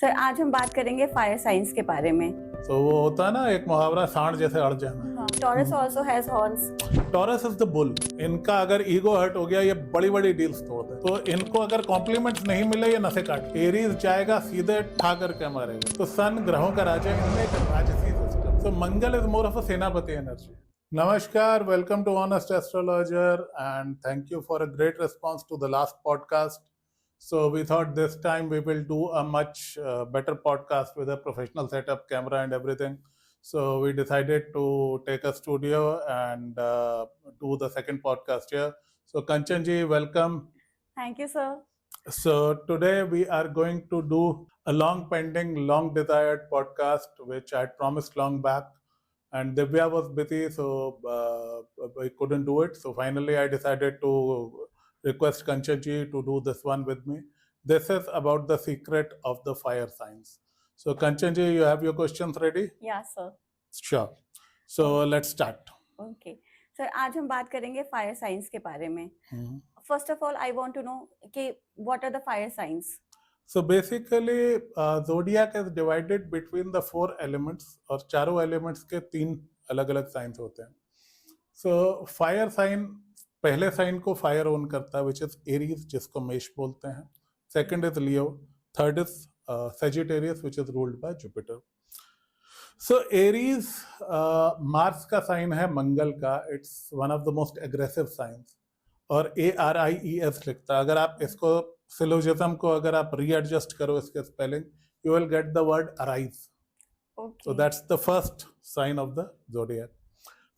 Sir आज हम बात करेंगे फायर साइंस के बारे में। तो वो होता है ना एक मुहावरा, सांड जैसे अड़ जाना। Taurus also has horns. Taurus is the bull. इनका अगर ईगो हर्ट हो गया, ये बड़ी बड़ी डील्स तोड़ दे। तो इनको अगर कॉम्प्लीमेंट्स नहीं मिले, ये नसे काट। एरीज जाएगा सीधे ठा करके मारेगा। तो सन ग्रहों का राजा, इनमें एक राजसी सिस्टम। तो मंगल इज मोर ऑफ अ सेनापति एनर्जी। नमस्कार, welcome to honest astrologer and thank you for a great response to the last podcast. So we thought this time we will do a much better podcast with a professional setup, camera and everything. So we decided to take a studio and do the second podcast here. So Kanchan ji, welcome. Thank you, sir. So today we are going to do a long pending, long desired podcast, which I had promised long back. And Divya was busy, so we couldn't do it. So finally I decided to request Kanchan ji to do this one with me. This is about the secret of the fire signs. So Kanchan ji, you have your questions ready? Yeah, sir. Sure. So let's start. Okay. Sir आज हम बात करेंगे fire science के बारे में। First of all I want to know कि what are the fire science. So basically zodiac is divided between the 4 elements, और चारों elements के 3 अलग अलग साइंस होते हैं. So फायर साइन पहले साइन को फायर ओन करता है, विच इज एरीज, जिसको मेष बोलते हैं. Second is Leo. Third is Sagittarius, which is ruled by Jupiter. So Aries Mars का साइन है, मंगल का. It's one of the most aggressive science, और ARIES लिखता है. अगर आप इसको सिलोजिज्म को अगर आप रीएडजस्ट करो इसके spelling, you will get the word arise. So that's the first sign of the zodiac.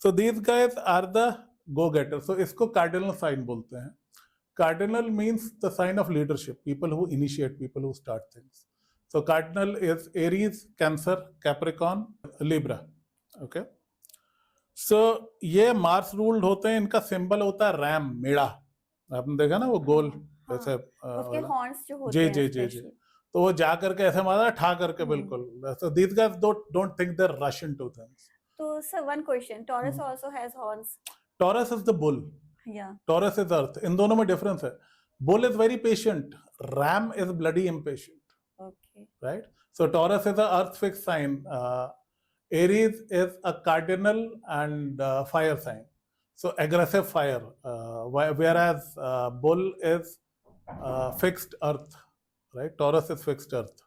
So these guys are the go getter. So इसको कार्डिनल साइन बोलते हैं. Cardinal means the sign of leadership, people who initiate, people who start things. So cardinal is Aries, Cancer, Capricorn, Libra. Okay. So ये Mars ruled होते हैं. इनका symbol होता है RAM, मेढ़ा. आपने देखा ना वो गोल ऐसे उसके हॉर्न्स जो होते जी हैं जी जी जी. तो वो जा करके ऐसे मारा, ठा करके बिल्कुल. So these guys don't think they rush into things. तो sir one question, Taurus also has horns. Taurus is the bull. Yeah. Taurus is earth. इन दोनों में डिफरेंस है. Bull is very patient. Ram is bloody impatient. Okay. Right? So Taurus is a earth fixed sign. Aries is a cardinal and fire sign. So aggressive fire. Whereas Bull is fixed earth. Right? Taurus is fixed earth.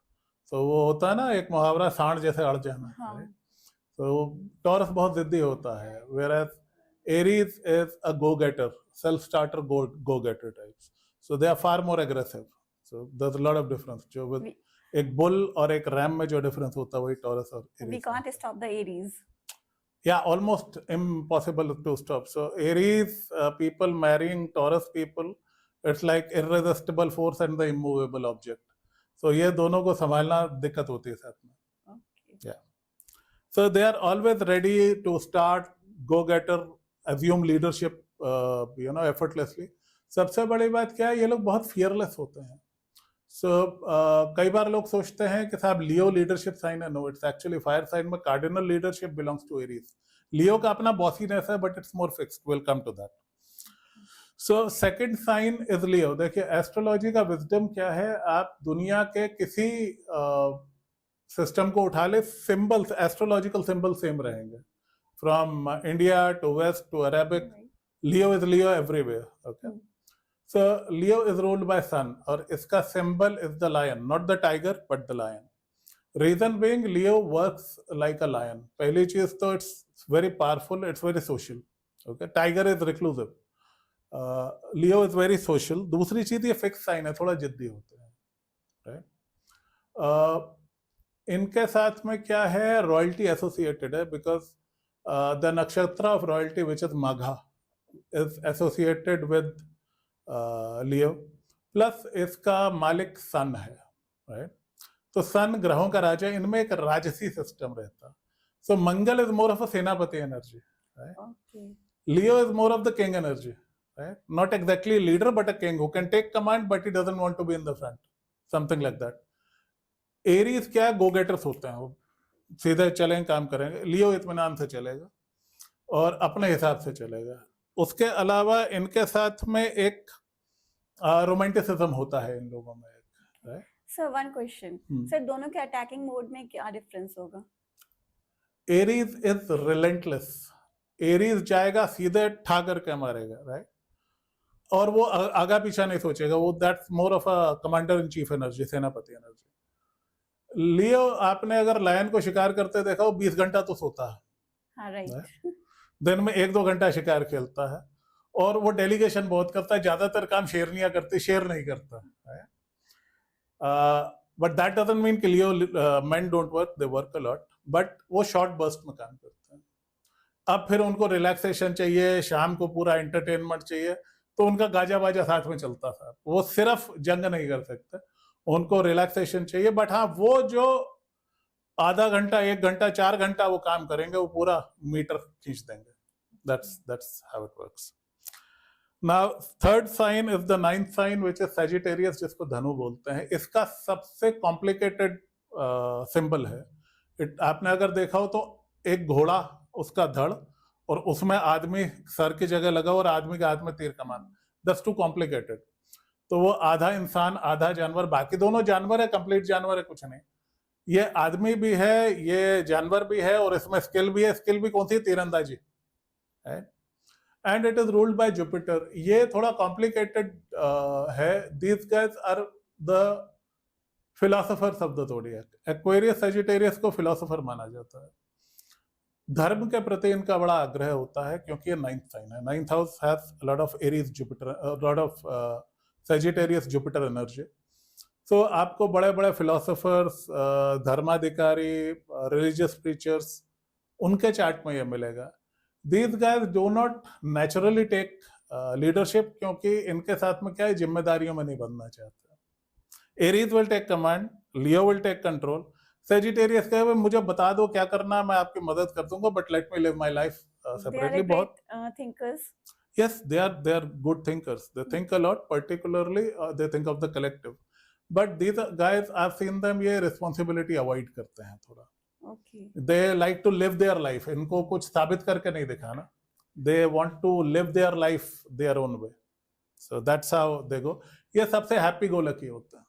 So वो होता है ना एक मुहावरा, सांड जैसे अड़ जाना. Right? So Taurus बहुत जिद्दी होता है. Whereas Aries is a go-getter, self-starter, go-getter types. So they are far more aggressive. So there's a lot of difference. जो with एक bull और एक ram में जो difference होता है, वही Taurus और Aries. We can't stop the Aries. Yeah, almost impossible to stop. So Aries people marrying Taurus people, it's like irresistible force and the immovable object. So ये दोनों को संभालना दिक्कत होती है साथ में. Okay. Yeah. So they are always ready to start, go-getter, assume leadership, effortlessly. सबसे बड़ी बात क्या है, ये लोग बहुत fearless होते हैं. So कई बार लोग सोचते हैं कि साहब लियो लीडरशिप साइन है. No, it's actually fire sign में cardinal leadership belongs to Aries. Leo का अपना बॉसीनेस है, but it's more fixed. Will come to that. So second sign is Leo. देखिए एस्ट्रोलॉजी का विजडम क्या है, आप दुनिया के किसी सिस्टम को उठा ले, सिंबल्स, एस्ट्रोलॉजिकल सिंबल सेम रहेंगे. From India to West to Arabic, Leo is Leo everywhere. Okay. So Leo is ruled by Sun, और इसका symbol is the lion, not the tiger but the lion. Reason being, Leo works like a lion. पहली चीज तो it's very powerful, it's very social. Okay. Tiger is reclusive. Leo is very social. दूसरी चीज ये fixed sign है, थोड़ा जिद्दी होते हैं. Right. इनके साथ में क्या है, रॉयल्टी एसोसिएटेड है, because the nakshatra of royalty, which is Magha, is associated with Leo. Plus इसका मालिक सन है. Right? तो सन ग्रहों का राजा, इनमें एक राजसी सिस्टम रहता. So Mangal is more of a सेनापति energy. Right? Okay. Leo is more of the king energy. Right? Not exactly leader, but a king who can take command, but he doesn't want to be in the front. Something like that. Aries क्या है, go getters होते हैं. वो सीधे चलेंगे, काम करेंगे. लियो इत्मीनान से चलेगा और अपने हिसाब से चलेगा. उसके अलावा इनके साथ में एक रोमांटिसिज्म होता है इन लोगों में. सर वन क्वेश्चन, सर दोनों के अटैकिंग मोड में क्या डिफरेंस होगा? एरीज इज रिलेंटलेस, एरीज जाएगा सीधे ठा करके मारेगा, राइट, और वो आगा पीछा नहीं सोचेगा, वो that's more of a commander in chief energy, सेनापति एनर्जी। लियो आपने अगर लायन को शिकार करते देखा, वो 20 घंटा तो सोता है, हाँ राइट। दिन में 1-2 घंटा शिकार खेलता है, और वो डेलीगेशन बहुत करता है, ज्यादातर काम शेरनियां करती, शेर नहीं करता है। बट दैट डजंट मीन कि Leo men don't work, they work a lot, but वो शॉर्ट बर्स्ट में काम करते हैं। अब फिर उनको रिलैक्सेशन चाहिए, शाम को पूरा एंटरटेनमेंट चाहिए, तो उनका गाजा बाजा साथ में चलता था, वो सिर्फ जंग नहीं कर सकते, उनको रिलैक्सेशन चाहिए। बट हाँ, वो जो आधा घंटा, 1 घंटा, 4 घंटा वो काम करेंगे, वो पूरा मीटर खींच देंगे। That's how it works. Now third sign is the 9th sign, which is Sagittarius, जिसको धनु बोलते हैं। इसका सबसे कॉम्प्लिकेटेड सिंबल है। आपने अगर देखा हो तो एक घोड़ा, उसका धड़, और उसमें आदमी सर की जगह लगा और आदमी के हाथ में तीर कमान। That's too complicated. तो वो आधा इंसान आधा जानवर, बाकी दोनों जानवर है, कंप्लीट जानवर है, कुछ नहीं। ये आदमी भी है, ये जानवर भी है, और इसमें स्किल भी है। स्किल भी कौन सी? तीरंदाजी है। And it is ruled by Jupiter. ये थोड़ा कॉम्प्लिकेटेड है। These guys are the philosophers of the zodiac. Aquarius Sagittarius को फिलोसोफर माना जाता है। धर्म के प्रति इनका बड़ा आग्रह होता है, क्योंकि ये 9th साइन है। 9th house has a lot of Aries Jupiter, a lot of Sagittarius Jupiter energy. So आपको बड़े बड़े फिलोसोफर्स, धर्माधिकारी, रिलीजियस प्रीचर्स, उनके चार्ट में ये मिलेगा। These guys do not naturally take leadership, क्योंकि इनके साथ में क्या है, जिम्मेदारियों में नहीं बनना चाहते। Aries will take command, Leo will take control. Sagittarius कहे मुझे बता दो क्या करना है, मैं आपकी मदद कर दूंगा, but let me live my life separately. बहुत thinkers, yes, they are good thinkers, they think a lot, particularly they think of the collective, but these guys I've seen them ये responsibility avoid करते हैं थोड़ा। okay, they like to live their life, इनको कुछ साबित करके नहीं दिखाना, they want to live their life their own way, so that's how they go। ये सबसे हैप्पी गो लकी होता है।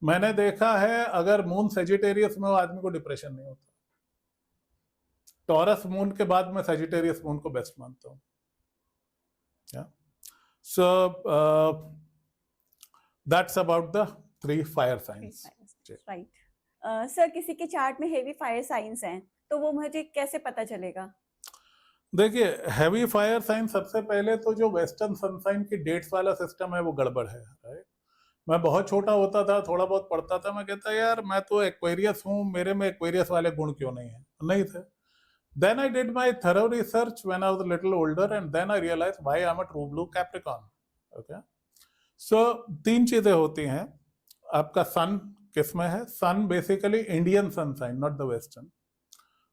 मैंने देखा है अगर मून सेजिटेरियस में हो, आदमी को डिप्रेशन नहीं होता। टॉरस मून के बाद मैं सेजिटेरियस मून को बेस्ट मानता हूँ। So that's about the 3 fire science. Right. Sir किसी के चार्ट में हेवी फायर साइंस हैं, तो वो मुझे कैसे पता चलेगा? देखिए, हैवी फायर साइन, सबसे पहले तो जो वेस्टर्न सनसाइन की डेट्स वाला सिस्टम है वो गड़बड़ है, राइट। मैं बहुत छोटा होता था, थोड़ा बहुत पढ़ता था, मैं कहता यार मैं तो एक्वेरियस हूँ, मेरे में एक्वेरियस वाले गुण क्यों नहीं है? नहीं थे। Then I did my thorough research when I was a little older, and then I realized why I'm a true blue Capricorn. Okay, so 3 चीजें होती हैं। आपका सन किस में है? Sun basically Indian sun sign, not the western.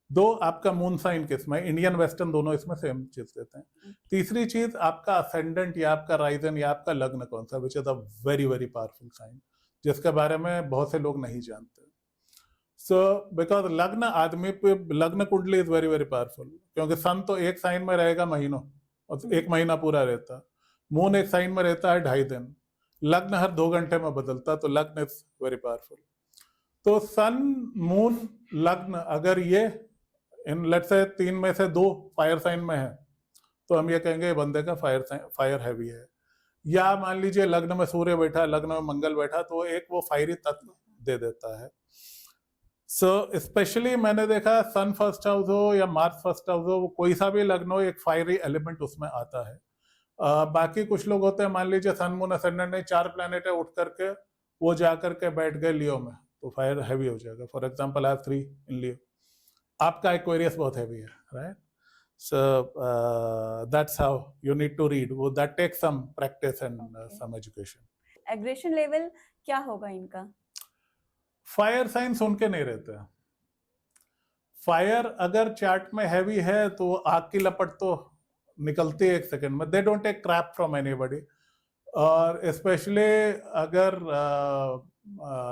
2, आपका moon sign किस में? इंडियन वेस्टर्न दोनों इसमें सेम चीज देते हैं। तीसरी चीज, आपका असेंडेंट या आपका राइजन या आपका लग्न कौन सा, which is a very very powerful sign, जिसके बारे में बहुत से लोग नहीं जानते। सो बिकॉज लग्न आदमी पे, लग्न कुंडली इज वेरी वेरी पावरफुल, क्योंकि सन तो एक साइन में रहेगा महीनों, और 1 महीना पूरा रहता। मून एक साइन में रहता है 2.5 दिन। लग्न हर 2 घंटे में बदलता, तो लग्न इज वेरी पावरफुल। तो सन, मून, लग्न, अगर ये इन लेट्स से 3 में से 2 फायर साइन में है, तो हम ये कहेंगे बंदे का फायर हैवी है। या मान लीजिए लग्न में सूर्य बैठा, लग्न में मंगल बैठा, तो एक वो फायरी तत्व दे देता है। सो स्पेशली मैंने देखा सन फर्स्ट हाउस हो या मार्स फर्स्ट हाउस हो, कोई सा भी लग्न हो, एक फायरी एलिमेंट उसमें आता है। बाकी कुछ लोग होते हैं, मान लीजिए सन मून असेंडेंट नहीं, 4 प्लैनेट है, उठ करके वो जा करके बैठ गए लियो में, तो फायर हैवी हो जाएगा। For example I have 3 in Leo, आपका एक्वेरियस बहुत हैवी है, right. So that's how you need to read, वो that takes some practice and some education. Aggression level क्या होगा इनका? फायर साइंस उनके नहीं रहते हैं। फायर अगर चार्ट में हैवी है तो आग की लपट तो निकलती है 1 सेकंड में। They don't take crap from anybody, और स्पेशली अगर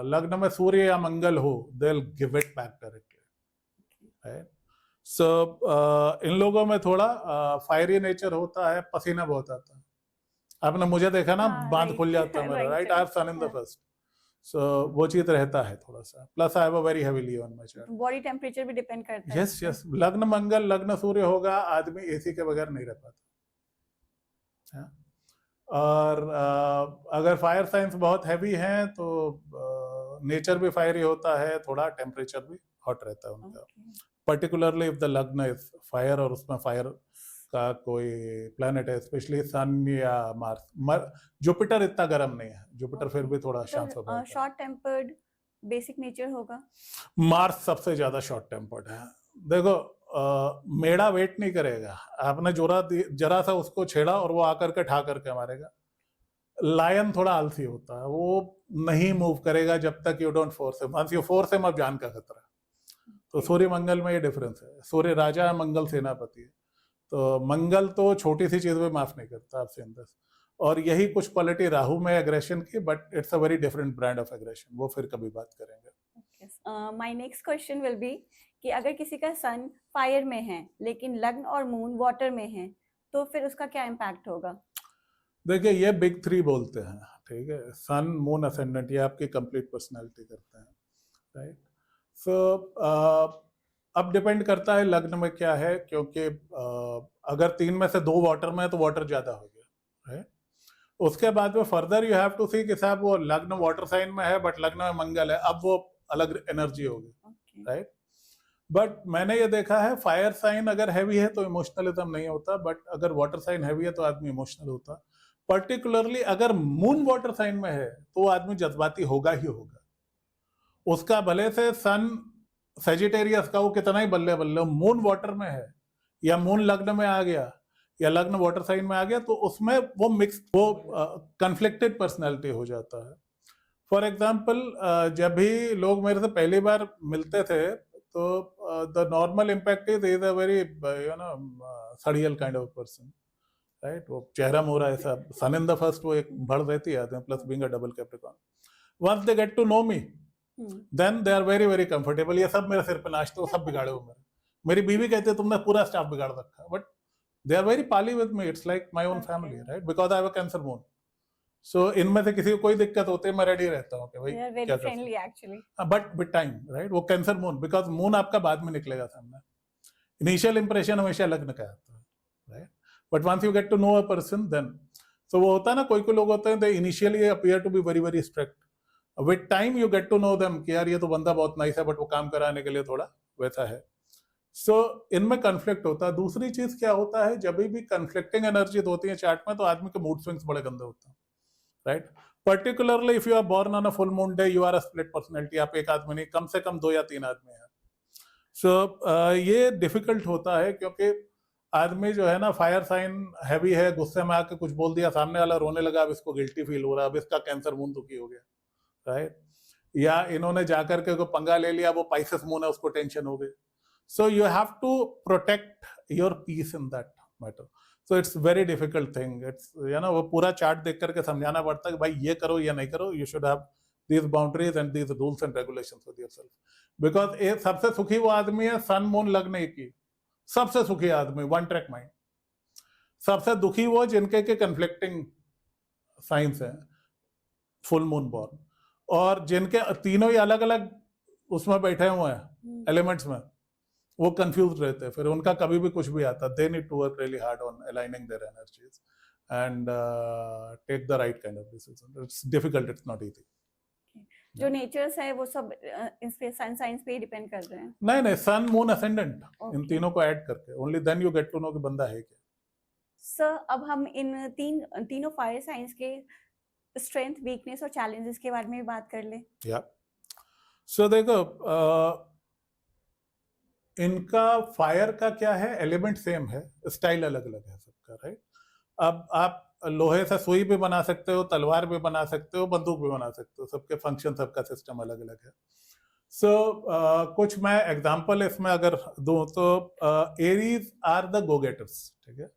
लग्न में सूर्य या मंगल हो, they will give it back directly, right. So इन लोगों में थोड़ा फायरी नेचर होता है, पसीना बहुत आता है। आपने मुझे देखा ना, बांध खुल जाता है मेरा, right. I have sun in the first, so वो चीज रहता है थोड़ा सा, plus I have a very heavy Leo on my chart. Body temperature भी डिपेंड करता है यस इससे? यस, लग्न मंगल लग्न सूर्य होगा, आदमी एसी के बगैर नहीं रह पाता। हाँ? और अगर फायर साइंस बहुत हैवी हैं तो नेचर भी फायरी होता है, थोड़ा टेम्परेचर भी हॉट रहता है उनका, Okay. पर्टिकुलरली इफ द लग्न इज फायर और उसमें फायर का कोई प्लैनेट है, स्पेशली सन या मार्स। जुपिटर इतना गर्म नहीं है, जुपिटर फिर भी थोड़ा शांत स्वभाव का है। शॉर्ट टेम्पर्ड बेसिक नेचर होगा? मार्स सबसे ज्यादा शॉर्ट टेम्पर्ड है। देखो मेढ़ा वेट नहीं करेगा, आपने जरा सा उसको छेड़ा और वो आकर के ठा करके मारेगा। लायन थोड़ा आलसी होता है, वो नहीं मूव करेगा जब तक you don't force him. Once you force him, अब जान का खतरा। तो सूर्य मंगल में ये डिफरेंस है, सूर्य राजा है, मंगल सेनापति है। तो मंगल तो छोटी सी चीज में माफ नहीं करता, आप सेम दस। और यही कुछ क्वालिटी राहु में एग्रेशन की, but it's a very different brand of aggression, वो फिर कभी बात करेंगे। My next question will be कि अगर किसी का सन फायर में है लेकिन लग्न और मून वाटर में है, तो फिर उसका क्या इम्पैक्ट होगा? देखिए ये बिग थ्री बोलते हैं, ठीक है, सन मून असेंडेंट, ये आपकी कंप्लीट पर्सनैलिटी करते हैं, राइट। सो अब डिपेंड करता है लग्न में क्या है, क्योंकि अगर 3 में से 2 वाटर में है तो वाटर ज्यादा हो गया, राइट। उसके बाद में फर्दर यू हैव टू सी कि साहब वो लग्न वाटर साइन में है बट लग्न में मंगल है, अब वो अलग एनर्जी होगी, राइट। बट मैंने ये देखा है फायर साइन अगर हैवी है तो इमोशनलिज्म नहीं होता, बट अगर वाटर साइन हैवी है तो आदमी इमोशनल होता। पर्टिकुलरली अगर मून वाटर साइन में है तो आदमी जज्बाती होगा ही होगा। उसका भले से सन सेजिटेरियस का वो कितना ही बल्ले बल्ले, मून वाटर में है या मून लग्न में आ गया या लग्न वाटर साइन में आ गया, तो उसमें वो मिक्स, वो कन्फ्लिक्टेड पर्सनैलिटी हो जाता है। फॉर एग्जाम्पल जब भी लोग मेरे से पहली बार मिलते थे तो the normal impact is a very सड़ियल काइंड ऑफ पर्सन, राइट। वो चेहरा मोरा ऐसा, सन इन द फर्स्ट वो एक भड़ रहती है, plus being a double Capricorn. Once they get to know me then they are very very comfortable. ये सब मेरे सिर पे नाचते हो, सब बिगाड़े हो मेरी बीवी कहती है तुमने पूरा स्टाफ बिगाड़ रखा है, but they are very pally with me, it's like my own family, right, because I have a Cancer moon. So इनमें से किसी को कोई दिक्कत होती है मैं रेडी रहता हूँ कि भाई क्या कर सकते हैं, बट विद टाइम, राइट। वो कैंसर मून, बिकॉज मून आपका बाद में निकलेगा सामने, इनिशियल इंप्रेशन हमेशा लग्न का आता है, right. But once you get to know a person then, so वो होता है ना, कोई लोग होते हैं they initially appear to be very very strict, with time you get to know them कि यार ये तो बंदा बहुत नाइस है, बट वो काम कराने के लिए थोड़ा वैसा है। सो इनमें कन्फ्लिक्ट होता है। दूसरी चीज क्या होता है, जब भी कन्फ्लिक्टिंग एनर्जी होती है चार्ट में तो आदमी के मूड स्विंग्स बड़े गंदे होते हैं, right. Particularly if you are born on a full moon day, you are a split personality, आप एक आदमी नहीं, कम से कम 2 या 3 आदमी हैं। सो ये डिफिकल्ट होता है क्योंकि आदमी जो है ना, फायर साइन हैवी है, गुस्से में आके कुछ बोल दिया, सामने वाला रोने लगा, अब इसको गिल्टी फील हो रहा है, अब इसका कैंसर मून दुखी हो गया, राइट। या इन्होंने जाकर के कोई पंगा ले लिया, वो पाइसेस मून है, उसको टेंशन हो गई। So you have to protect your peace in that matter. So it's very difficult thing, it's वो पूरा चार्ट देख करके समझाना पड़ता है कि भाई ये करो या नहीं करो, you should have these boundaries and these rules and regulations with yourself, because एक सबसे सुखी वो आदमी है सन मून लग्न एक ही, सबसे सुखी आदमी, वन ट्रैक माइंड। सबसे दुखी वो जिनके के कंफ्लिक्टिंग साइंस है, फुल मून बॉर्न, और जिनके तीनों ही अलग अलग उसमें बैठे हुए हैं एलिमेंट्स में, वो कंफ्यूज रहते हैं, फिर उनका कभी भी कुछ भी आता, they need to work really hard on aligning their energies and take the right kind of decision. It's difficult, it's not easy. जो नेचर्स है वो सब इस पे साइंस पे ही डिपेंड कर रहे हैं? नहीं, सन मून असेंडेंट, इन तीनों को ऐड करके only then you get to know कि बंदा है क्या। सर अब हम इन तीनों फायर साइंस के स्ट्रेंथ, वीकनेस और चैलेंजेस के बारे में भी बात कर ले। या सो देखो, इनका फायर का क्या है, एलिमेंट सेम है, स्टाइल अलग अलग है सबका, राइट। अब आप लोहे से सुई भी बना सकते हो, तलवार भी बना सकते हो, बंदूक भी बना सकते हो, सबके फंक्शन, सबका सिस्टम अलग अलग है। सो कुछ मैं एग्जांपल इसमें अगर दूं तो Aries are the go getters, ठीक है।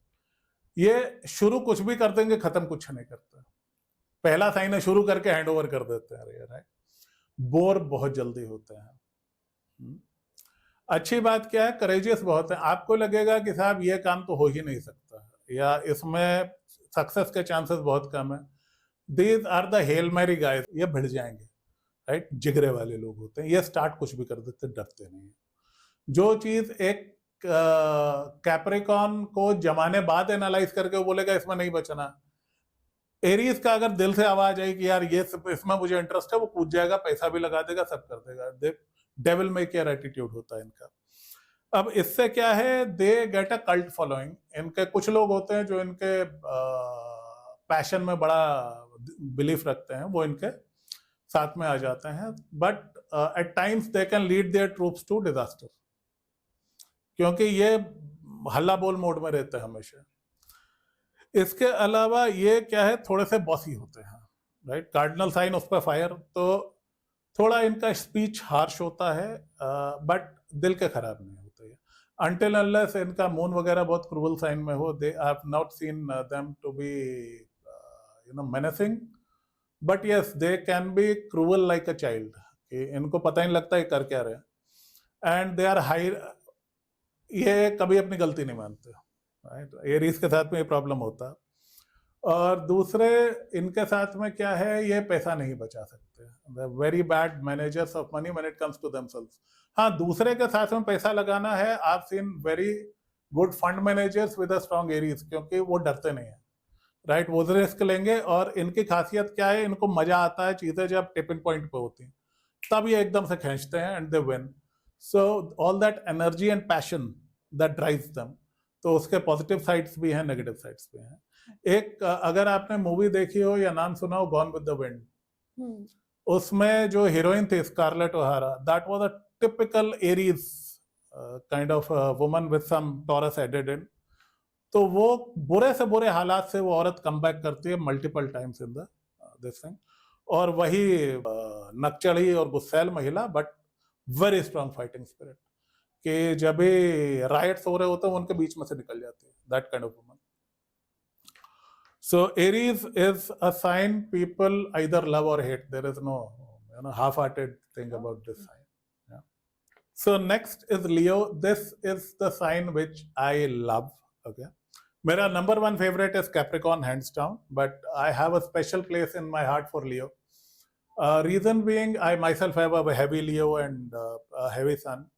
ये शुरू कुछ भी कर देंगे, खत्म कुछ नहीं करते। पहला साइन है, शुरू करके हैंड ओवर कर देते हैं, राइट। बोर बहुत जल्दी होते हैं। अच्छी बात क्या है, करेजियस बहुत है। आपको लगेगा कि साहब ये काम तो हो ही नहीं सकता या इसमें सक्सेस के चांसेस बहुत कम है, these are the hail Mary guys, ये भिड़ जाएंगे। राइट, जिगरे वाले लोग होते हैं, ये स्टार्ट कुछ भी कर देते, डरते नहीं है। जो चीज एक कैप्रिकॉन को जमाने बाद एनालाइज करके वो बोलेगा इसमें नहीं बचना, एरीज का अगर दिल से आवाज आई कि यार ये इसमें मुझे इंटरेस्ट है, वो कूद जाएगा, पैसा भी लगा देगा, सब कर देगा। डेविल मे केयर एटीट्यूड होता है इनका। अब इससे क्या है, they get a cult following. इनके कुछ लोग होते हैं जो इनके पैशन में बड़ा बिलीफ रखते हैं, वो इनके साथ में आ जाते हैं, but at times they can lead their troops to disaster, क्योंकि ये हल्ला बोल मोड में रहते हैं हमेशा। इसके अलावा ये क्या है, थोड़े से बॉसी होते हैं, राइट। कार्डिनल साइन उस पर फायर, तो थोड़ा इनका स्पीच हार्श होता है, बट दिल के खराब नहीं होते हैं। अनटिल अनलेस इनका मून वगैरह बहुत क्रूवल साइन में हो, they I have not seen them to be menacing, but yes they can be cruel like a child, कि इनको पता ही नहीं लगता है कर क्या रहे, एंड दे आर हाई, ये कभी अपनी गलती नहीं मानते, राइट। एरीज के साथ में ये प्रॉब्लम होता है। और दूसरे इनके साथ में क्या है, ये पैसा नहीं बचा सकते, very bad managers of money when it comes to themselves. हाँ, दूसरे के साथ में पैसा लगाना है, आप seen very good fund managers with a strong Aries, क्योंकि वो डरते नहीं है, राइट। वो रिस्क लेंगे, और इनकी खासियत क्या है, इनको मजा आता है चीजें जब टिपिंग पॉइंट पे होती हैं, तब ये एकदम से खींचते हैं and they win. So all that energy and passion that drives them, तो उसके पॉजिटिव साइड्स भी हैं, नेगेटिव साइड्स भी हैं। एक अगर आपने मूवी देखी हो या नाम सुना हो, गॉन विद द विंड, उसमें जो हीरोइन थी Scarlett O'Hara, that was a typical Aries kind of woman with some Taurus added in. तो वो बुरे से बुरे हालात से वो औरत कम बैक करती है multiple times in the this thing, और वही नकचढ़ी और गुस्सैल महिला, but very strong fighting spirit, कि जब भी राइट्स हो रहे होते हैं उनके बीच में से निकल जाती है, that kind of woman. So Aries is a sign people either love or hate. There is no half-hearted thing about this sign. Yeah. So next is Leo. This is the sign which I love. Okay. मेरा number one favorite is Capricorn, hands down. But I have a special place in my heart for Leo. Reason being, I myself have a heavy Leo and a heavy sun.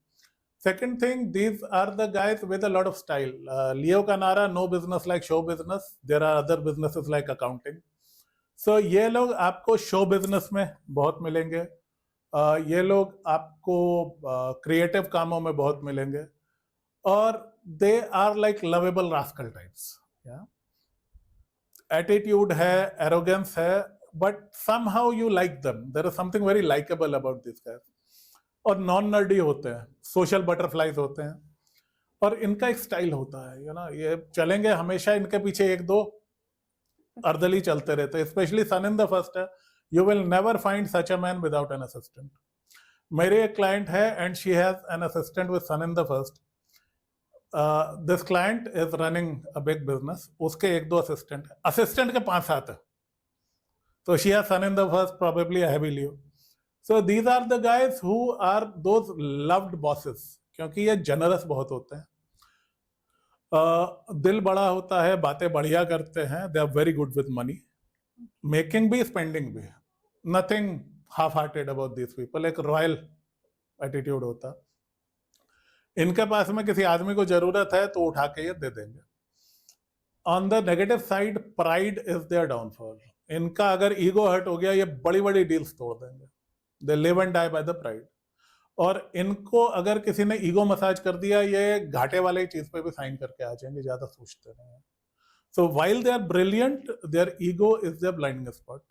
Second thing, these are the guys with a lot of style. Leo का नारा, no business like show business. There are other businesses like accounting. So ये लोग आपको show business में बहुत मिलेंगे, ये लोग आपको creative कामों में बहुत मिलेंगे, और they are like lovable rascal types. Yeah. Attitude है, arrogance है, but somehow you like them. There is something very likable about these guys. और नॉन नर्डी होते हैं, सोशल बटरफ्लाइज होते हैं, और इनका एक स्टाइल होता है, ये चलेंगे हमेशा, इनके पीछे एक दो अर्दली चलते रहते हैं, especially sun in the first है। You will never find such a man without an assistant. मेरे एक क्लाइंट है and she has an assistant with sun in the first. This client is running a big business, उसके एक दो assistant है, assistant के 5-7 है, तो she has sun in the first, probably a heavy Leo. So these are the guys who are those loved bosses, क्योंकि ये generous बहुत होते हैं, दिल बड़ा होता है, बातें बढ़िया करते हैं, they are very good with money, making भी spending भी, nothing half-hearted about these people, एक रॉयल एटीट्यूड होता। इनके पास में किसी आदमी को जरूरत है तो उठा के ये दे देंगे। On the negative side, pride is their downfall. इनका अगर ईगो हर्ट हो गया, ये बड़ी बड़ी डील्स तोड़ देंगे, they live and die by the pride. और इनको अगर किसी ने ईगो मसाज कर दिया, ये घाटे वाले चीज पे भी साइन करके आ जाएंगे, ज्यादा सोचते नहीं। So while they are brilliant, their ego is their blinding spot.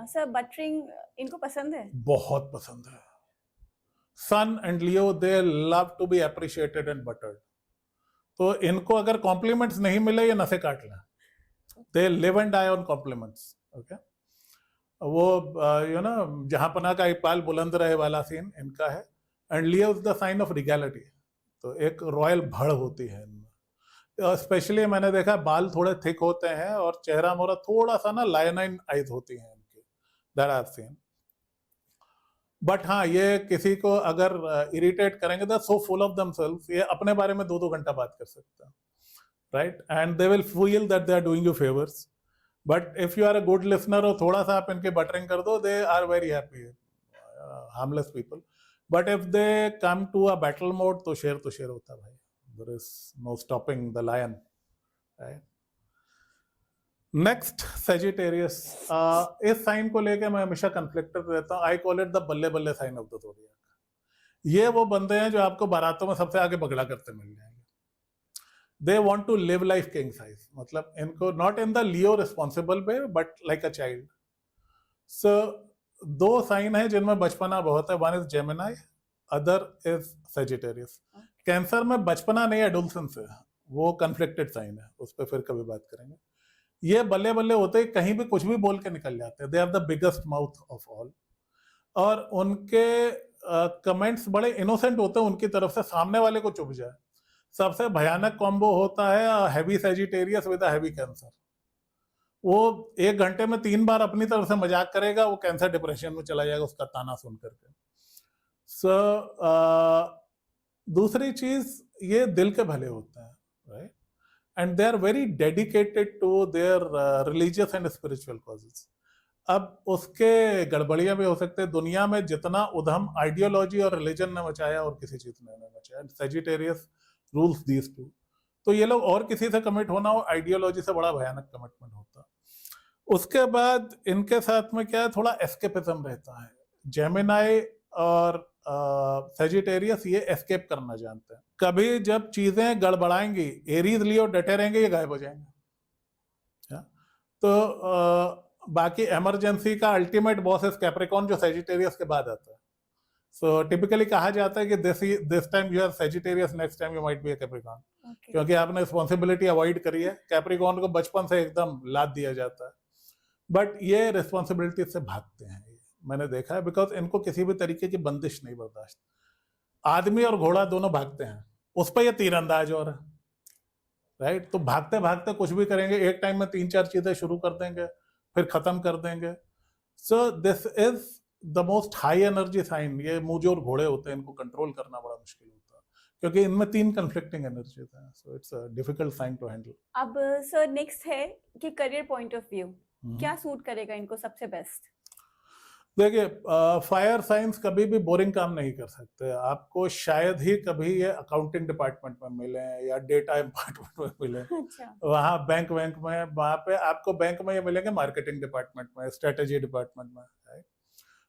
Sir buttering इनको पसंद है? बहुत पसंद है। Sun and Leo, they love to be appreciated and buttered. तो इनको अगर कॉम्प्लीमेंट्स नहीं मिले, ये नसे काट लें। They live and die on compliments. Okay, वो यू नो जहांपना का इकबाल बुलंद रहे वाला सीन इनका है। And Leo is the sign of regality, तो एक रॉयल भड़ होती है इनमें। स्पेशली मैंने देखा बाल थोड़े थिक होते हैं और चेहरा मोरा थोड़ा सा ना लायनाइन आइज होती हैं इनकी, that I have seen. But हाँ, ये किसी को अगर इरिटेट करेंगे, the so full of themselves, ये अपने बारे में 2-2 घंटा बात कर सकते हैं, right. And they will feel that they are doing you favours. But if you are a good listener और थोड़ा सा आप इनके बटरिंग कर दो, they are very happy. harmless people. But if they come to a battle mode, तो शेर होता है भाई. There is no stopping the lion, right? Next Sagittarius. इस साइन को लेके मैं हमेशा कंफ्लिक्टेड रहता हूँ. आई कॉल इट द बल्ले बल्ले साइन ऑफ द ज़ोडिएक. ये वो बंदे हैं जो आपको बारातों में सबसे आगे बगड़ा करते मिल जाएंगे. They want to live life king size. मतलब इनको not in the Leo responsible way but like a child. So दो साइन है जिनमें बचपना बहुत है. One is Gemini, other is Sagittarius. Cancer में बचपना नहीं, एडोलसेंस है. वो कन्फ्लिक्टेड साइन है, उस पर फिर कभी बात करेंगे. ये बल्ले बल्ले होते हैं, कहीं भी कुछ भी बोल के निकल जाते हैं. They have the biggest mouth of all. और उनके कमेंट्स बड़े इनोसेंट होते हैं उनकी तरफ से, सामने वाले को चुभ जाए. सबसे भयानक कॉम्बो होता है heavy Sagittarius with a heavy cancer. वो 1 घंटे में 3 बार अपनी तरफ से मजाक करेगा, वो कैंसर डिप्रेशन में चला जाएगा उसका ताना सुन करके. सो दूसरी चीज, ये दिल के भले होते हैं, right? And they are very dedicated to their religious and spiritual causes. अब उसके गड़बड़ियां भी हो सकते हैं. दुनिया में जितना उधम आइडियोलॉजी और रिलीजन ने मचाया और किसी चीज ने नहीं मचाया. Sagittarius rules these two. तो ये लोग और किसी से कमिट होना हो, आइडियोलॉजी से बड़ा भयानक कमिटमेंट होता. उसके बाद इनके साथ में क्या है, थोड़ा एस्केपिज्म रहता है. जेमिनाई और सेजिटेरियस ये एस्केप करना जानते हैं. कभी जब चीजें गड़बड़ाएंगी, एरीज लियो डटे रहेंगे, ये गायब हो जाएंगे. तो बाकी इमरजेंसी का अल्टीमेट बॉस है कैप्रिकॉर्न, जो सेजिटेरियस के बाद आता है. सो टिपिकली कहा जाता है कि this time you are Sagittarius, next time you might be a Capricorn. क्योंकि आपने रिस्पॉन्सिबिलिटी अवॉइड करी है. कैप्रिकॉर्न को बचपन से एकदम लाद दिया जाता है, बट ये रिस्पॉन्सिबिलिटी से भागते हैं. मैंने देखा है, बिकॉज इनको किसी भी तरीके की बंदिश नहीं बर्दाश्त. आदमी और घोड़ा दोनों भागते हैं, उस पर ये तीरंदाज और राइट. तो भागते भागते कुछ भी करेंगे, एक टाइम में 3-4 चीजें शुरू कर देंगे, फिर खत्म कर देंगे. So this is the most high energy sign. ये मुझे घोड़े होते हैं, इनको कंट्रोल करना बड़ा मुश्किल होता है क्योंकि इनमें 3 कंफ्लिक्टिंग एनर्जीज हैं. So it's a difficult sign to handle. अब सर नेक्स्ट है कि करियर पॉइंट ऑफ व्यू क्या सूट करेगा इनको सबसे बेस्ट? देखिए, फायर साइंस कभी भी बोरिंग काम नहीं कर सकते. आपको शायद ही कभी ये अकाउंटिंग डिपार्टमेंट में मिले या डेटा डिपार्टमेंट में मिले. अच्छा. वहाँ बैंक में, वहाँ पे आपको बैंक में ये मिलेंगे मार्केटिंग डिपार्टमेंट में, स्ट्रेटेजी डिपार्टमेंट में, right?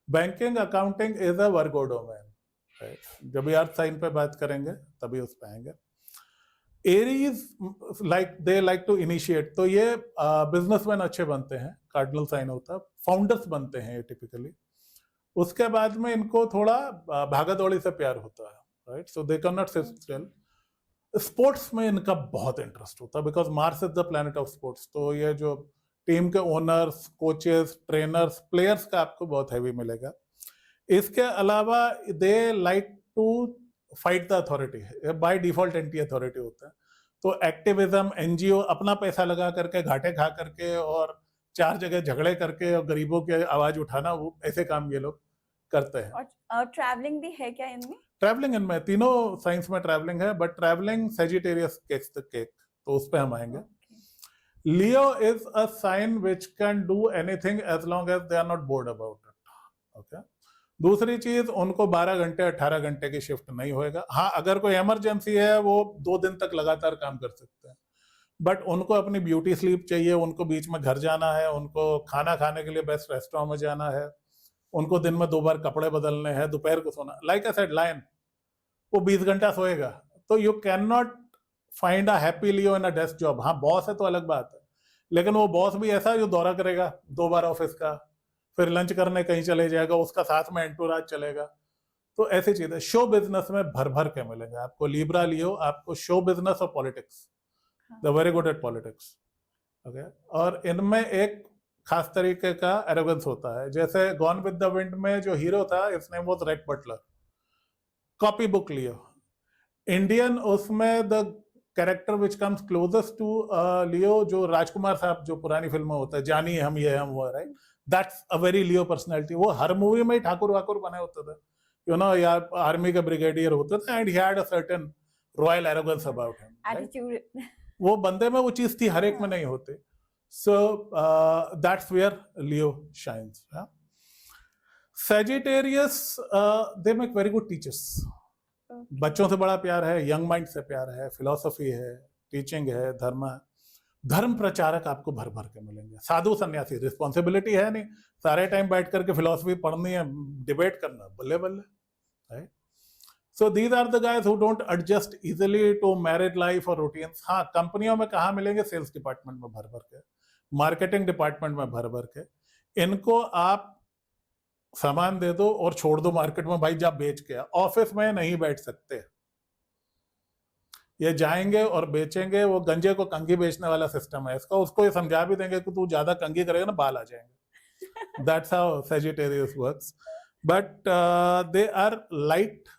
Banking accounting is a Virgo domain, right? जब भी अर्थ साइन पे बात करेंगे तभी उस पे आएंगे. Aries they like to initiate. तो ये बिजनेसमैन अच्छे बनते हैं, कार्डिनल साइन होता है. फाउंडर्स बनते हैं ये टिपिकली. उसके बाद में इनको थोड़ा भागा दौड़ी से प्यार होता है, right? So they can not sit still. Sports में इनका बहुत इंटरेस्ट होता है because Mars is the planet of sports. तो ये जो टीम के ओनर्स, कोचेस, ट्रेनर्स, प्लेयर्स का आपको बहुत हैवी मिलेगा. इसके अलावा they like to fight the authority. By default anti authority होता है. तो एक्टिविज्म, एनजीओ, अपना पैसा लगा करके, घाटे खा करके और 4 जगह झगड़े करके और गरीबों की आवाज उठाना, वो ऐसे काम ये लोग करते हैं. और ट्रैवलिंग भी है क्या इनमें? ट्रैवलिंग इनमें तीनों साइंस में ट्रैवलिंग है, but travelling Sagittarius takes the cake, तो उस पे हम आएंगे. Leo is a sign which can do anything as long as they are not bored about it. Okay. दूसरी चीज, उनको 12 घंटे 18 घंटे की शिफ्ट नहीं होएगा. हाँ, अगर कोई इमरजेंसी है वो 2 दिन तक लगातार काम कर सकते हैं, बट उनको अपनी ब्यूटी स्लीप चाहिए. उनको बीच में घर जाना है, उनको खाना खाने के लिए बेस्ट रेस्टोरेंट में जाना है, उनको दिन में 2 बार कपड़े बदलने हैं, दोपहर को सोना. लाइक आई सेड, लायन वो 20 घंटा सोएगा. तो you can not find a happy Leo in a desk job. हाँ, बॉस है तो अलग बात है, लेकिन वो बॉस भी ऐसा जो दौरा करेगा 2 बार ऑफिस का, फिर लंच करने कहीं चले जाएगा, उसका साथ में एंटूराज चलेगा. तो ऐसी चीज है. शो बिजनेस में भर भर के मिलेंगे आपको. लिब्रा लियो, आपको शो बिजनेस और politics, they very good at politics. Okay. और इनमें एक खास तरीके का एरोगेंस होता है. जैसे गॉन विद द विंड में जो हीरो था, his name was Rhett Butler. Copybook Leo. Indian उसमें the character which comes closest to Leo, जो राजकुमार साहब जो पुरानी फिल्म में होता है, जानी हम ये हम वो, right? That's a very Leo personality. वो हर मूवी में ही ठाकुर वाकुर बने होते थे, यू नो, या आर्मी का ब्रिगेडियर होते थे, and he had a certain royal arrogance about him. Attitude, वो बंदे में वो चीज थी, हर एक में नहीं होती. So that's where Leo shines. Sagittarius, they make very good teachers. बच्चों से बड़ा प्यार है, यंग माइंड से प्यार है, फिलॉसफी है, टीचिंग है, धर्म है। धर्म प्रचारक आपको भर भर के मिलेंगे। साधु सन्यासी रिस्पॉन्सिबिलिटी है नहीं, सारे टाइम बैठ करके फिलॉसफी पढ़नी है, डिबेट करना, बल्ले बल्ले, right. So these are the guys who don't adjust easily to married life और रूटीन्स। हाँ, कंपनियों में कहाँ मिलेंगे? सेल्स डिपार्टमेंट में भर भर के, मार्केटिंग डिपार्टमेंट में भर भर के। इनको आप सामान दे दो और छोड़ दो मार्केट में, भाई जा बेच के। ऑफिस में नहीं बैठ सकते, ये जाएंगे और बेचेंगे। वो गंजे को कंघी बेचने वाला सिस्टम है इसका। उसको ये समझा भी देंगे कि तू ज्यादा कंघी करेगा ना बाल आ जाएंगे। That's how Sagittarius works. But they are light.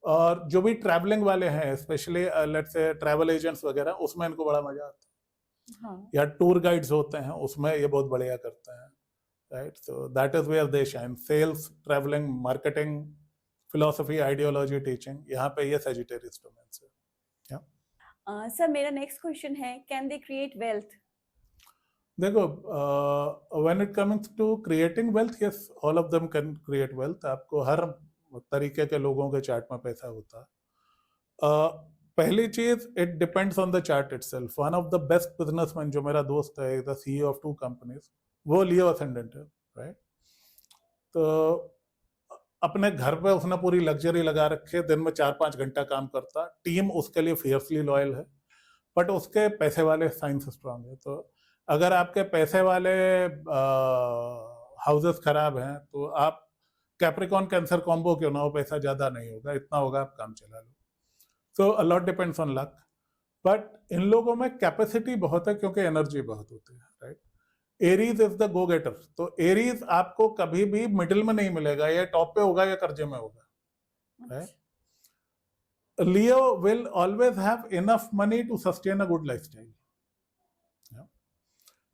और जो भी ट्रैवलिंग वाले हैं, especially let's say travel agents वगैरह, उसमें इनको बड़ा मजा आता है। हाँ. या टूर गाइड्स होते हैं, उसमें ये बहुत बढ़िया करते हैं, right. So that is where they shine. Sales, travelling, marketing, philosophy, ideology, teaching, यहाँ पे ये Sagittarius डोमेन्स है। सर मेरा नेक्स्ट क्वेश्चन है, कैन दे क्रिएट वेल्थ? देखो, when it comes to creating wealth, yes, all of them can create wealth. आपको हर तरीके के लोगों के चार्ट में पैसा होता है। पहली चीज, it depends on the chart itself. One of the best businessman जो मेरा दोस्त है, द CEO ऑफ 2 कंपनीज, वो लियो असेंडेंट है, राइट। तो अपने घर पे उसने पूरी लग्जरी लगा रखे, दिन में 4-5 घंटा काम करता, टीम उसके लिए फियर्सली लॉयल है, बट उसके पैसे वाले साइंस स्ट्रांग है। तो अगर आपके पैसे वाले हाउसेस खराब हैं, तो आप कैप्रिकॉन कैंसर कॉम्बो क्यों ना हो, पैसा ज्यादा नहीं होगा, इतना होगा, आप काम चला लो। So a lot depends on luck. But इन लोगों में कैपेसिटी बहुत है, क्योंकि एनर्जी बहुत होती है, right. Aries is the go getter. तो एरीज आपको कभी भी मिडिल में नहीं मिलेगा, या टॉप पे होगा या कर्जे में होगा, right. Leo will always have enough money to sustain a good lifestyle.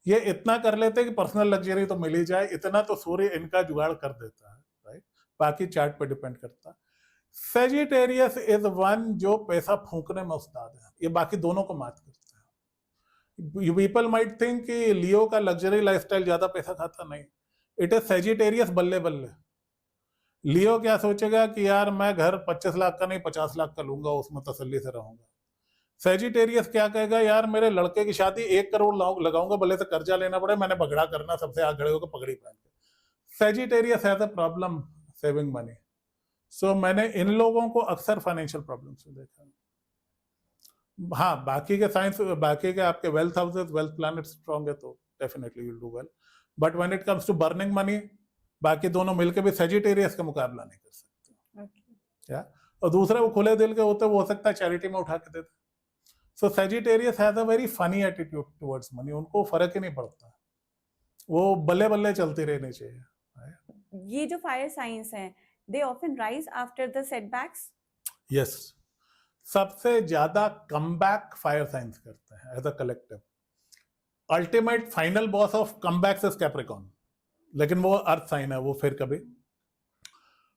ये इतना कर लेते हैं कि पर्सनल लग्जरी तो मिल ही जाए, इतना तो सूर्य इनका जुगाड़ कर देता है, राइट। बाकी चार्ट पे डिपेंड करता है। Sagittarius इज वन जो पैसा फूंकने में उस्ताद है, ये बाकी दोनों को मात करता है। पीपल माइट थिंक कि लियो का लग्जरी लाइफस्टाइल ज्यादा पैसा खाता, नहीं, इट इज Sagittarius बल्ले बल्ले। लियो क्या सोचेगा कि यार मैं घर 25 लाख का नहीं 50 लाख का लूंगा, उसमें तसल्ली से रहूंगा। Sagittarius क्या कहेगा, यार मेरे लड़के की शादी 1 करोड़ लगाऊंगा, भले से कर्जा लेना पड़े, मैंने भगड़ा करना, सबसे आगे खड़े होकर पगड़ी पहन के। Sagittarius has a problem saving money. So मैंने इन लोगों को अक्सर फाइनेंशियल प्रॉब्लम्स में देखा। हाँ, बाकी के साइंस, बाकी के आपके wealth houses, wealth planet strong है, तो definitely you will do well. But when it comes to burning money, बाकी दोनों मिलकर भी Sagittarius का मुकाबला नहीं कर सकते। Okay. या और दूसरा, वो खुले दिल के होते, वो हो सकता है चैरिटी में उठा के देते। सो Sagittarius has a very funny attitude towards money. उनको फर्क ही नहीं पड़ता, वो बल्ले बल्ले चलती रहनी चाहिए। ये जो फायर साइंस हैं, they often rise after the setbacks? Yes. सबसे ज्यादा कमबैक फायर साइंस करते हैं as a collective. Ultimate final boss of comebacks is Capricorn, लेकिन वो अर्थ साइन है, वो फिर कभी।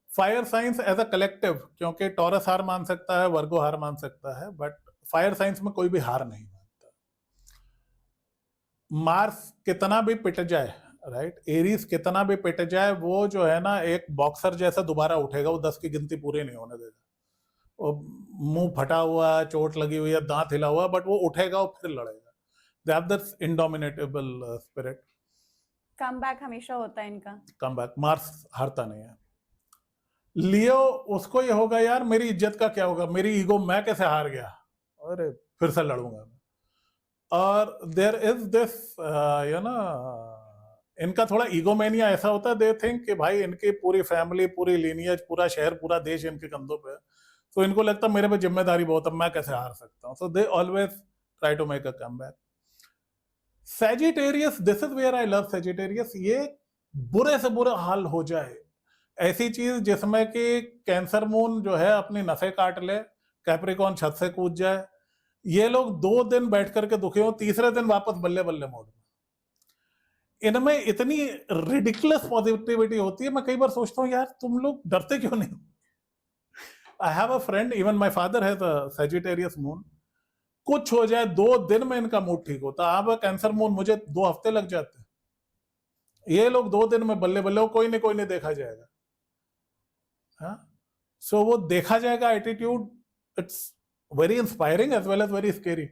Fire signs as a collective, क्योंकि टॉरस हार मान सकता है, वर्गो हार मान सकता है, बट फायर साइंस में कोई भी हार नहीं मानता। मार्स कितना भी पिट जाए, राइट, एरीज कितना भी पिट जाए, वो जो है ना एक बॉक्सर जैसा दोबारा उठेगा, वो 10 की गिनती पूरी नहीं होने देगा। वो मुंह फटा हुआ, चोट लगी हुई है, दांत हिला हुआ, बट वो उठेगा और फिर लड़ेगा। They have that indomitable spirit. Comeback हमेशा होता है इनका। कमबैक, मार्स हारता नहीं है। लियो, उसको ये होगा यार मेरी इज्जत का क्या होगा, मेरी ईगो, मैं कैसे हार गया, अरे फिर से लड़ूंगा। और there is this you know, इनका थोड़ा ईगोमेनिया ऐसा होता है, दे थिंक कि भाई इनकी पूरी फैमिली, पूरी लीनियज, पूरा शहर, पूरा देश इनके कंधों पे है, तो इनको लगता है मेरे पे जिम्मेदारी बहुत है, मैं कैसे हार सकता हूँ। So they always try to make a comeback. Sagittarius, this is where I love Sagittarius। ये बुरे से बुरा हाल हो जाए, ऐसी चीज जिसमें कि कैंसर मून जो है अपनी नसें काट ले, कैप्रिकॉन छत से कूद जाए, ये लोग 2 दिन बैठ करके दुखी हो, तीसरे दिन वापस बल्ले बल्ले मोड में। इनमें इतनी रिडिकुलस पॉजिटिविटी होती है, मैं कई बार सोचता हूँ यार तुम लोग डरते क्यों नहीं। आई have a friend, even my father has a Sagittarius moon. कुछ हो जाए 2 दिन में इनका मूड ठीक होता। अब कैंसर मून, मुझे 2 हफ्ते लग जाते। ये लोग 2 दिन में बल्ले बल्ले, कोई नहीं देखा जाएगा। हाँ, सो वो देखा जाएगा attitude. It's very inspiring as well as very scary.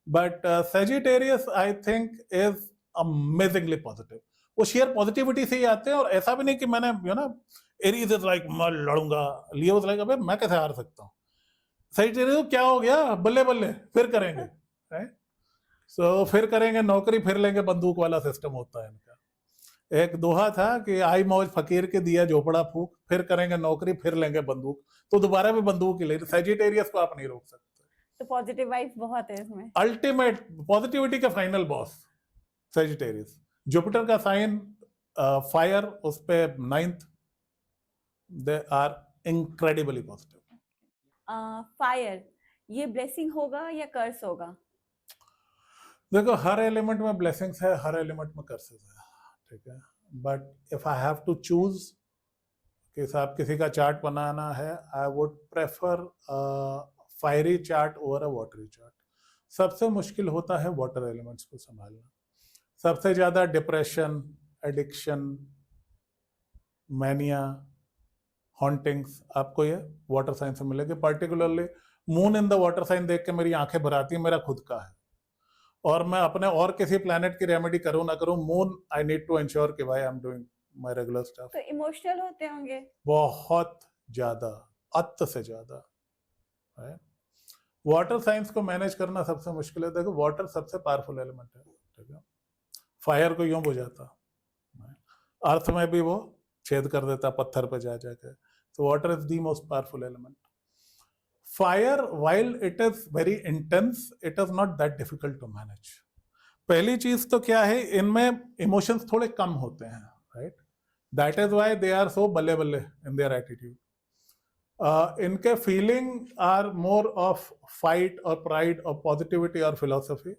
But Sagittarius I think is amazingly positive. वो शेयर पॉजिटिविटी से ही आते हैं. और ऐसा भी नहीं कि मैंने एरीज इज लाइक मैं लड़ूंगा, लियो इज लाइक अबे मैं कैसे हार सकता हूँ. सेजिटेरियस को क्या हो गया, बल्ले बल्ले फिर करेंगे, राइट. सो फिर करेंगे नौकरी, फिर लेंगे बंदूक वाला सिस्टम होता है इनका. एक दोहा था कि आई मौज फकीर के दिया झोपड़ा फूक, फिर करेंगे नौकरी, फिर लेंगे बंदूक, तो दोबारा भी बंदूक ही ले. सेजिटेरियस को आप नहीं रोक सकते. तो पॉजिटिव वाइब्स बहुत है इसमें. अल्टीमेट पॉजिटिविटी का फाइनल बॉस सेजिटेरियस. जुपिटर का साइन फायर, उस पे 9th, they are incredibly positive. Fire ये ब्लेसिंग होगा या कर्स होगा? देखो हर एलिमेंट में ब्लेसिंग्स है, हर एलिमेंट में कर्सेस है, ठीक है. But if I have to choose कि साहब किसी का चार्ट बनाना है, I would prefer fiery chart over a watery chart. सबसे मुश्किल होता है वाटर एलिमेंट्स को संभालना. सबसे ज्यादा डिप्रेशन, एडिक्शन, मैनिया, हॉन्टिंग्स आपको ये वाटर साइन से मिलेगी. Particularly moon in the water sign देख के मेरी आंखें भर आती है. मेरा खुद का है, और मैं अपने और किसी प्लैनेट की रेमेडी करूं ना करूं, moon I need to ensure कि भाई I am doing my regular stuff. तो इमोशनल होते होंगे बहुत ज्यादा, अत से ज्यादा. वाटर साइंस को मैनेज करना सबसे मुश्किल है. देखो वाटर सबसे पावरफुल एलिमेंट है, ठीक है. फायर को यूं बुझाता, अर्थ में भी वो छेद कर देता पत्थर पे जा जाके. तो water is the most powerful element. Fire while it is very intense, it is not that difficult to manage. पहली चीज तो क्या है, इनमें इमोशंस थोड़े कम होते हैं, right. That is why they are so बल्ले बल्ले इन देयर एटीट्यूड. इनके feeling are more of fight और प्राइड और पॉजिटिविटी और philosophy.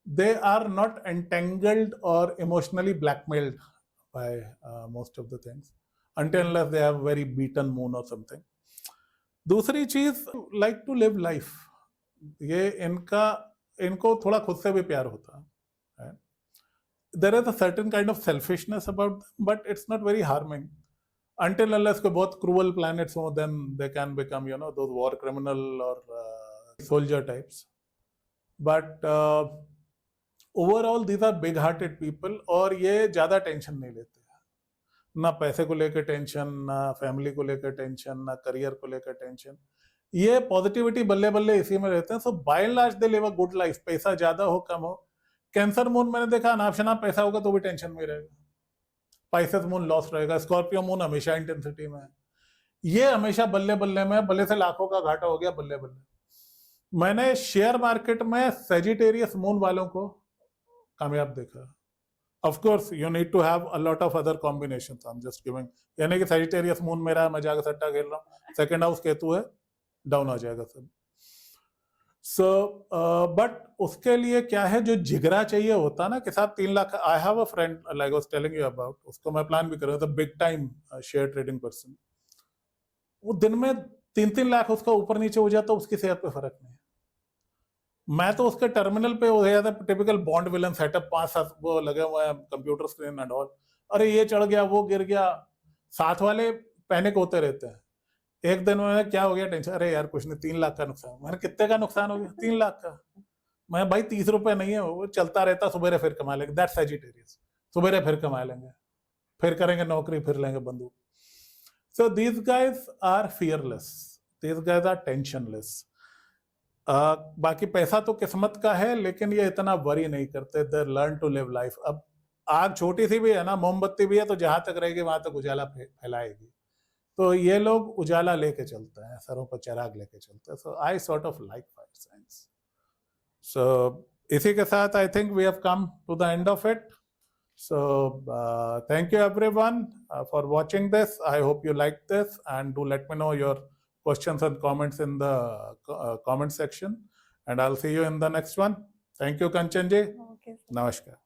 They are not entangled और emotionally blackmailed by most of the things until unless they have very beaten moon or something. दूसरी चीज, like to live life. ये इनको थोड़ा खुद से भी प्यार होता है. There is a certain kind of selfishness about, but it's not very harming. until unless कोई बहुत क्रूअल प्लैनेट्स हो, then they can become those war criminal or soldier types. But overall these are big hearted people, और ये ज्यादा tension नहीं लेते. ना पैसे को लेकर टेंशन, ना फैमिली को लेकर टेंशन, ना करियर को लेकर टेंशन. ये पॉजिटिविटी बल्ले बल्ले इसी में रहते हैं. So by and large they live a good life. पैसा ज्यादा हो कम हो. कैंसर मून मैंने देखा अनाप शनाप पैसा होगा तो भी टेंशन में रहेगा. पाइसेस मून लॉस रहेगा. स्कॉर्पियो मून हमेशा इंटेंसिटी में है. ये हमेशा बल्ले बल्ले में, बल्ले से लाखों का घाटा हो गया, बल्ले बल्ले. मैंने शेयर मार्केट में सेजिटेरियस मून वालों को कामयाब देखा. Of course, you need to have a lot of other combinations. I'm just giving, यानी कि Sagittarius मून मेरा, मैं जाकर सट्टा खेल रहा हूँ, सेकंड हाउस केतु है, डाउन हो जाएगा सब. सो बट उसके लिए क्या है, जो जिगरा चाहिए होता ना कि साहब 3 लाख. आई have a friend like I was telling you about, उसको मैं प्लान भी कर रहा था, big time share trading person. वो दिन में 3-3 लाख उसका ऊपर नीचे हो जाता, उसकी सेहत पे फर्क नहीं. मैं तो उसके टर्मिनल पे हो गया था, टिपिकल बॉन्ड विलन सेटअप, 5-7 वो लगे हुए हैं, कंप्यूटर स्क्रीन एंड ऑल. अरे ये चढ़ गया, वो गिर गया. साथ वाले पैनिक होते रहते हैं. एक दिन में क्या हो गया, टेंशन, अरे यार कुछ नहीं, 3 लाख का नुकसान. मैंने कितने का नुकसान हो गया? 3 लाख का. मैं भाई 30 रुपए नहीं है, वो चलता रहता, सुबह फिर कमा लेंगे. That's Sagittarius. सुबह फिर कमा लेंगे, फिर करेंगे नौकरी, फिर लेंगे बंदूक. So these guys are fearless, these guys are tensionless. बाकी पैसा तो किस्मत का है, लेकिन ये इतना वरी नहीं करते. They learn to live life. अब आग छोटी सी भी है ना, मोमबत्ती भी है, तो जहां तक रहेगी वहां तक उजाला फैलाएगी. तो ये लोग उजाला लेके चलते हैं, सरों पर चिराग लेके चलते हैं. So I sort of like fire science. So इसी के साथ I think we have come to the end of it. So thank you everyone for watching this. I hope you liked this, and do let me know your questions and comments in the comment section, and I'll see you in the next one. Thank you, Kanchan ji. Okay. Namaskar.